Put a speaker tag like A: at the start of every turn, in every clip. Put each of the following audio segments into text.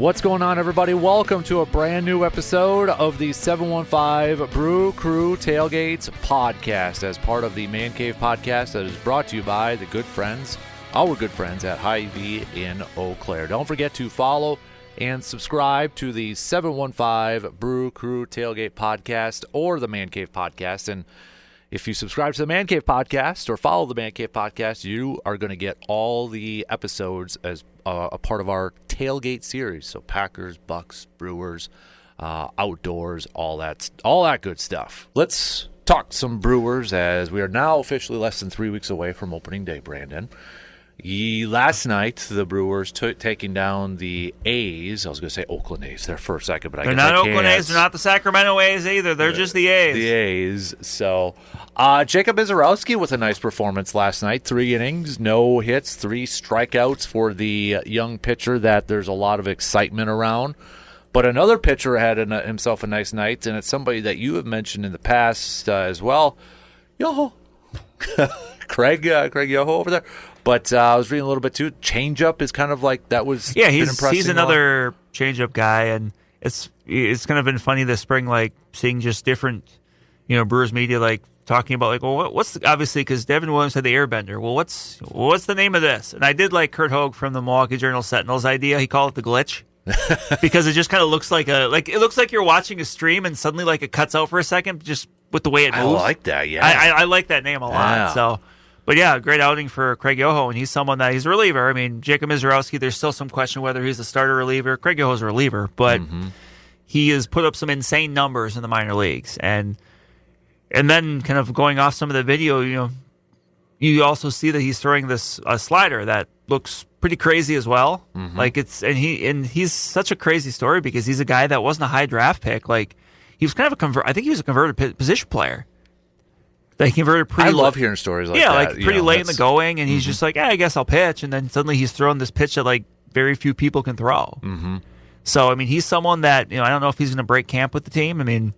A: What's going on, everybody? Welcome to a brand new episode of the 715 Brew Crew Tailgates podcast as part of the Man Cave podcast that is brought to you by the good friends, our good friends at Hy-Vee in Eau Claire. Don't forget to follow and subscribe to the 715 Brew Crew Tailgate podcast or the Man Cave podcast. And if you subscribe to the Man Cave podcast or follow the Man Cave podcast, you are going to get all the episodes as a part of our tailgate series. So Packers, Bucks, Brewers, outdoors, all that good stuff. Let's talk some Brewers as we are now officially less than 3 weeks away from opening day, Brandon. Last night, the Brewers taking down the A's. I was going to say Oakland A's there for a second, but
B: they're not Oakland A's. They're not the Sacramento A's either. They're just the A's.
A: The A's. So, Jacob Misiorowski with a nice performance last night. 3 innings, no hits, 3 strikeouts for the young pitcher that there's a lot of excitement around. But another pitcher had himself a nice night, and it's somebody that you have mentioned in the past as well. Yoho. Craig Yoho over there. But I was reading a little bit too. Changeup is kind of like that was.
B: Yeah, he's another changeup guy, and it's kind of been funny this spring, like seeing just different, Brewers media like talking about like, well, what's obviously because Devin Williams had the Airbender. Well, what's the name of this? And I did like Kurt Hogue from the Milwaukee Journal-Sentinel's idea. He called it the glitch because it just kind of looks like it looks like you're watching a stream and suddenly like it cuts out for a second just with the way it moves.
A: I like that. Yeah,
B: I like that name a lot.
A: Yeah.
B: So. But yeah, great outing for Craig Yoho, and he's someone that he's a reliever. I mean, Jacob Misiorowski, there's still some question whether he's a starter reliever. Craig Yoho's a reliever, but he has put up some insane numbers in the minor leagues. And then kind of going off some of the video, you also see that he's throwing this slider that looks pretty crazy as well. Like he's such a crazy story because he's a guy that wasn't a high draft pick. Like he was kind of I think he was a converted position player. They converted pretty.
A: I love hearing stories like that.
B: Yeah, like pretty late in the going, and he's just like, I guess I'll pitch, and then suddenly he's throwing this pitch that like very few people can throw. So I mean, he's someone that I don't know if he's going to break camp with the team. I mean,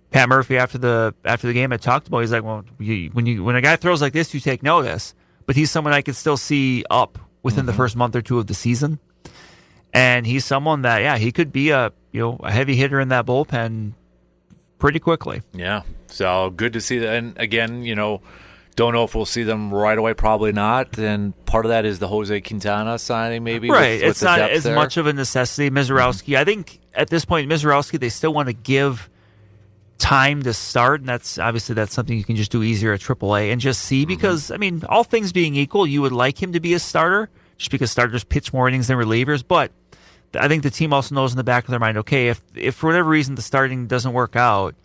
B: Pat Murphy after the game had talked about, he's like, well, when a guy throws like this, you take notice. But he's someone I could still see up within the first month or two of the season, and he's someone that he could be a heavy hitter in that bullpen pretty quickly.
A: Yeah. So good to see that. And again, don't know if we'll see them right away. Probably not. And part of that is the Jose Quintana signing, maybe.
B: Right.
A: With
B: it's not as
A: there.
B: much of a necessity. Misiorowski, I think at this point, Misiorowski, they still want to give time to start. And that's something you can just do easier at AAA and just see because, I mean, all things being equal, you would like him to be a starter just because starters pitch more innings than relievers. But I think the team also knows in the back of their mind, okay, if for whatever reason the starting doesn't work out,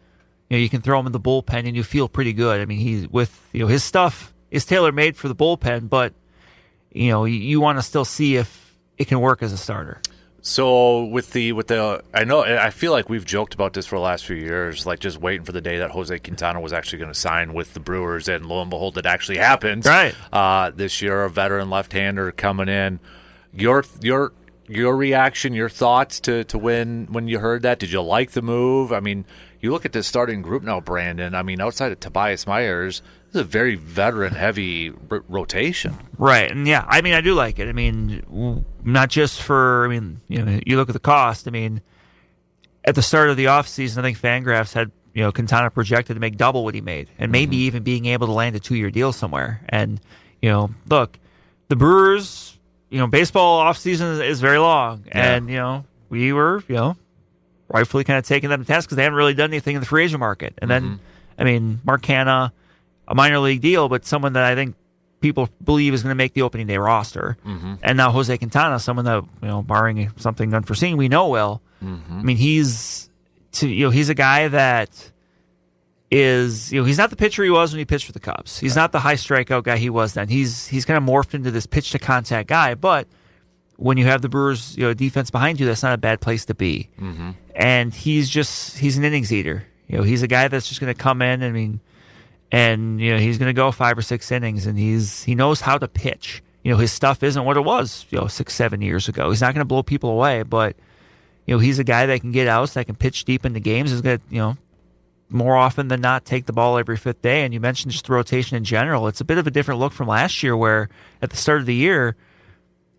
B: you can throw him in the bullpen and you feel pretty good. I mean, his stuff is tailor-made for the bullpen, but you want to still see if it can work as a starter.
A: So with the I feel like we've joked about this for the last few years, like just waiting for the day that Jose Quintana was actually going to sign with the Brewers, and lo and behold, it actually happened.
B: Right.
A: This year, a veteran left-hander coming in. Your reaction, your thoughts to when you heard that? Did you like the move? I mean, you look at this starting group now, Brandon. I mean, outside of Tobias Myers, this is a very veteran-heavy rotation.
B: Right, and yeah, I mean, I do like it. I mean, not just for, you look at the cost. I mean, at the start of the offseason, I think Fangraphs had, Quintana projected to make double what he made, and maybe even being able to land a 2-year deal somewhere. And, look, the Brewers, baseball offseason is very long, and, we were, rightfully kind of taking them to task because they haven't really done anything in the free agent market. And then, I mean, Mark Canha, a minor league deal, but someone that I think people believe is going to make the opening day roster. And now Jose Quintana, someone that, barring something unforeseen, we know will. I mean, he's a guy that is, he's not the pitcher he was when he pitched for the Cubs. He's not the high strikeout guy he was then. He's kind of morphed into this pitch to contact guy, but when you have the Brewers, defense behind you, that's not a bad place to be. And he's an innings eater. He's a guy that's just going to come in. And he's going to go 5 or 6 innings, and he knows how to pitch. His stuff isn't what it was, 6-7 years ago. He's not going to blow people away, but he's a guy that can get outs, that can pitch deep into games. He's going to more often than not take the ball every 5th day. And you mentioned just the rotation in general. It's a bit of a different look from last year, where at the start of the year,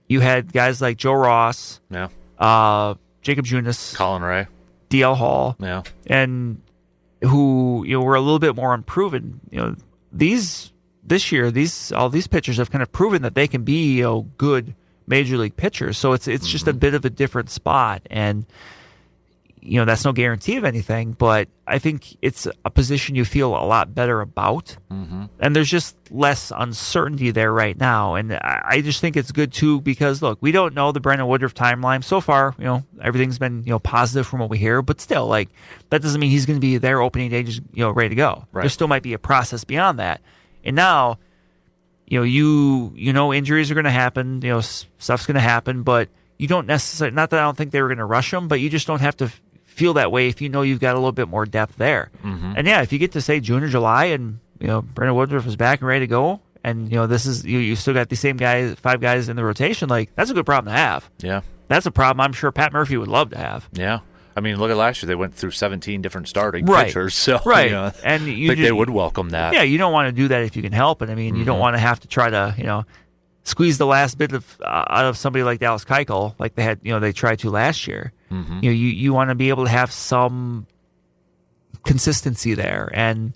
B: you had guys like Joe Ross, Jacob Junis,
A: Colin Ray,
B: DL Hall,
A: yeah,
B: and who were a little bit more unproven. This year, all these pitchers have kind of proven that they can be good major league pitchers. So it's just a bit of a different spot, and that's no guarantee of anything. But I think it's a position you feel a lot better about, and there's just less uncertainty there right now. And I just think it's good too because look, we don't know the Brandon Woodruff timeline so far. Everything's been positive from what we hear, but still, like that doesn't mean he's going to be there opening day just ready to go. Right. There still might be a process beyond that. And now, injuries are going to happen. Stuff's going to happen, but you don't necessarily. Not that I don't think they were going to rush him, but you just don't have to feel that way if you've got a little bit more depth there. And yeah, if you get to say June or July and Brandon Woodruff is back and ready to go, and this is you still got the same guys, 5 guys in the rotation, like that's a good problem to have.
A: Yeah,
B: that's a problem I'm sure Pat Murphy would love to have.
A: Yeah, I mean, look at last year; they went through 17 different starting pitchers, so
B: and
A: I think they would welcome that.
B: Yeah, you don't want to do that if you can help it. I mean, you don't want to have to try to squeeze the last bit of out of somebody like Dallas Keuchel, like they had they tried to last year. You want to be able to have some consistency there, and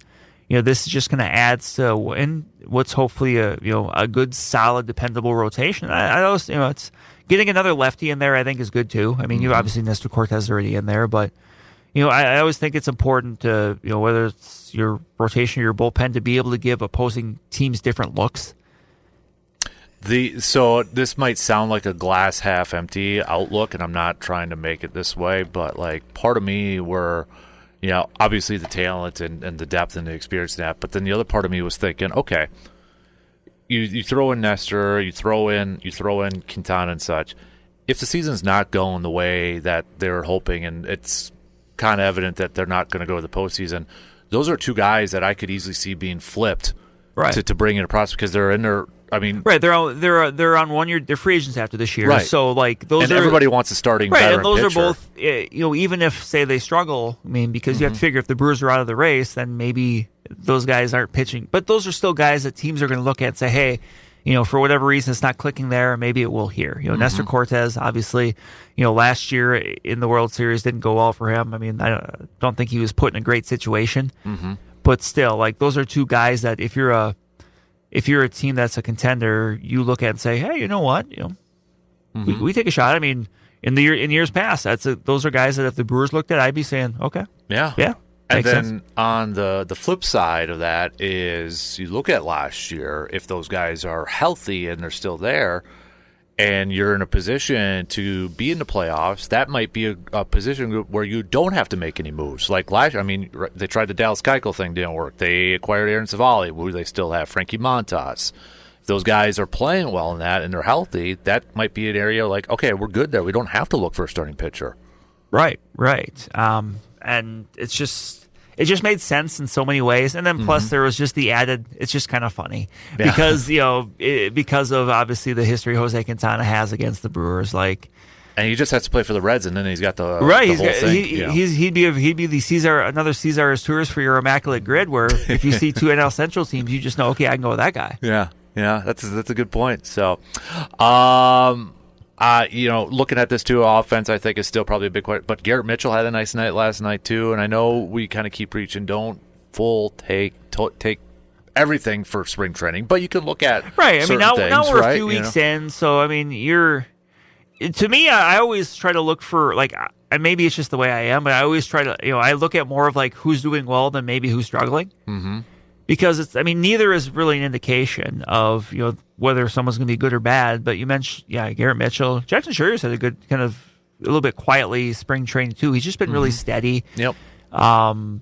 B: this is just going to add to what's hopefully a good, solid, dependable rotation. I always it's getting another lefty in there. I think is good too. I mean, you obviously Nestor Cortez already in there, but I always think it's important to whether it's your rotation or your bullpen to be able to give opposing teams different looks.
A: So this might sound like a glass half empty outlook, and I'm not trying to make it this way, but like part of me were, obviously the talent and the depth and the experience in that, but then the other part of me was thinking, okay, you throw in Nestor, you throw in Quintana and such. If the season's not going the way that they're hoping, and it's kind of evident that they're not going to go to the postseason, those are 2 guys that I could easily see being flipped to bring in a process because they're in their. I mean,
B: right? They're on 1 year. They're free agents after this year,
A: right?
B: So like those,
A: and everybody wants a starting veteran
B: and those
A: pitcher.
B: are both. Even if say they struggle, I mean, because you have to figure if the Brewers are out of the race, then maybe those guys aren't pitching. But those are still guys that teams are going to look at and say, hey, for whatever reason it's not clicking there, maybe it will here. Nestor Cortez, obviously, last year in the World Series didn't go well for him. I mean, I don't think he was put in a great situation, but still, like those are 2 guys that if you're a team that's a contender, you look at and say, hey, you know what? We take a shot. I mean, in years past, those are guys that if the Brewers looked at, I'd be saying, okay, yeah.
A: And then sense. On the flip side of that is you look at last year, if those guys are healthy and they're still there, and you're in a position to be in the playoffs, that might be a position where you don't have to make any moves. Like last year, I mean, they tried the Dallas Keuchel thing, didn't work. They acquired Aaron Savali, who they still have, Frankie Montas. If those guys are playing well in that and they're healthy, that might be an area like, okay, we're good there. We don't have to look for a starting pitcher.
B: Right. And it just made sense in so many ways. And then plus there was just the added, it's just kind of funny because, because of obviously the history Jose Quintana has against the Brewers. Like,
A: and he just has to play for the Reds, and then he's got the whole thing.
B: He'd be the another Cesar Tours for your immaculate grid, where if you see 2 NL Central teams, you just know, okay, I can go with that guy.
A: Yeah, that's a good point. So, looking at this too, offense I think is still probably a big question. But Garrett Mitchell had a nice night last night too, and I know we kind of keep preaching don't take everything for spring training, but you can look at
B: right. I mean, now we're a few
A: weeks
B: weeks in, so I mean, to me, I always try to look for like, and maybe it's just the way I am, but I always try to I look at more of like who's doing well than maybe who's struggling. Because neither is really an indication of whether someone's going to be good or bad. But you mentioned, Garrett Mitchell, Jackson Scherzer had a good kind of a little bit quietly spring training too. He's just been really steady.
A: Yep.
B: The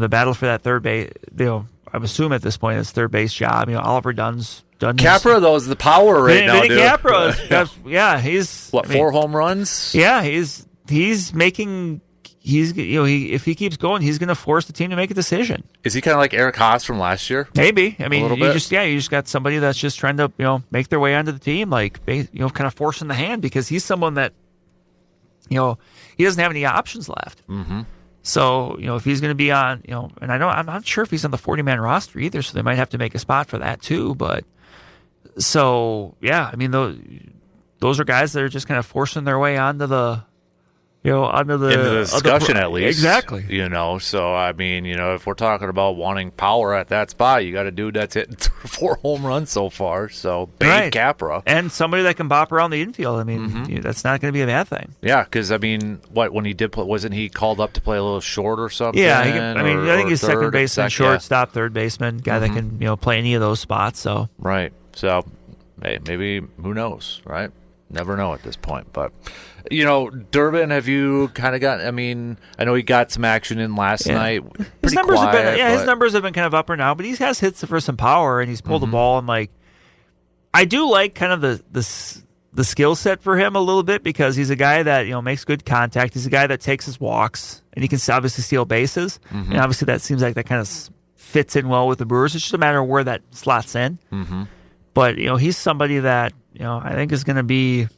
B: battle for that third base, I'm assuming at this point it's third base job. Oliver Dunn's done.
A: Capra though is the power right now, dude.
B: Capra, he's
A: 4 home runs.
B: Yeah, he's making. If he keeps going, he's going to force the team to make a decision.
A: Is he kind of like Eric Haas from last year?
B: Maybe. I mean, you just got somebody that's just trying to make their way onto the team, like kind of forcing the hand because he's someone that he doesn't have any options left. So if he's going to be on, and I'm not sure if he's on the 40-man roster either, so they might have to make a spot for that too. But so I mean, those are guys that are just kind of forcing their way onto the
A: into the discussion at least.
B: Exactly.
A: So I mean, if we're talking about wanting power at that spot, you got a dude that's hit 4 home runs so far. So Babe Capra.
B: And somebody that can bop around the infield. I mean, that's not going to be a bad thing.
A: Yeah, because I mean, when he did play, wasn't he called up to play a little short or something?
B: Yeah, I think he's second baseman, shortstop, third baseman, guy that can play any of those spots. So
A: right. So hey, maybe who knows, right? Never know at this point, but. Durbin, have you kind of got? I mean, I know he got some action in last night.
B: His numbers have been, his numbers have been kind of up or down, but he has hits for some power, and he's pulled the ball. And I do like kind of the skill set for him a little bit because he's a guy that makes good contact. He's a guy that takes his walks, and he can obviously steal bases. And obviously, that seems like that kind of fits in well with the Brewers. It's just a matter of where that slots in. But he's somebody that I think is going to be.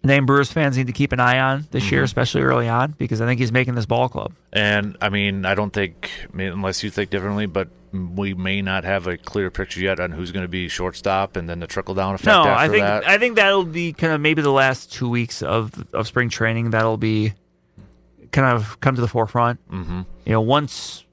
B: Name Brewers fans need to keep an eye on this year, especially early on, because I think he's making this ball club. And,
A: I mean, I don't think, unless you think differently, but we may not have a clear picture yet on who's going to be shortstop and then the trickle-down effect after that.
B: I think that'll be kind of maybe the last 2 weeks of spring training. That'll be kind of come to the forefront. Once...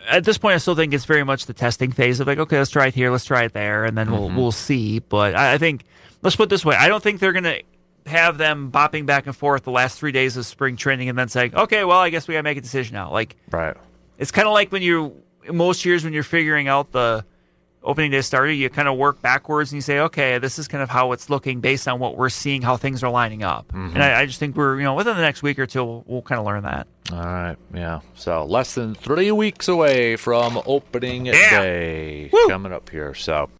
B: At this point, I still think it's very much the testing phase of okay, let's try it here, let's try it there, and then we'll see. But I think, let's put it this way, I don't think they're going to have them bopping back and forth the last 3 days of spring training and then saying, okay, well, I guess we got to make a decision now.
A: Right.
B: It's kind of like most years when you're figuring out the opening day starter, you kind of work backwards and you say, okay, this is kind of how it's looking based on what we're seeing, how things are lining up. And I just think we're, within the next week or two, we'll kind of learn that.
A: All right. Yeah. So less than 3 weeks away from opening day coming up here. So.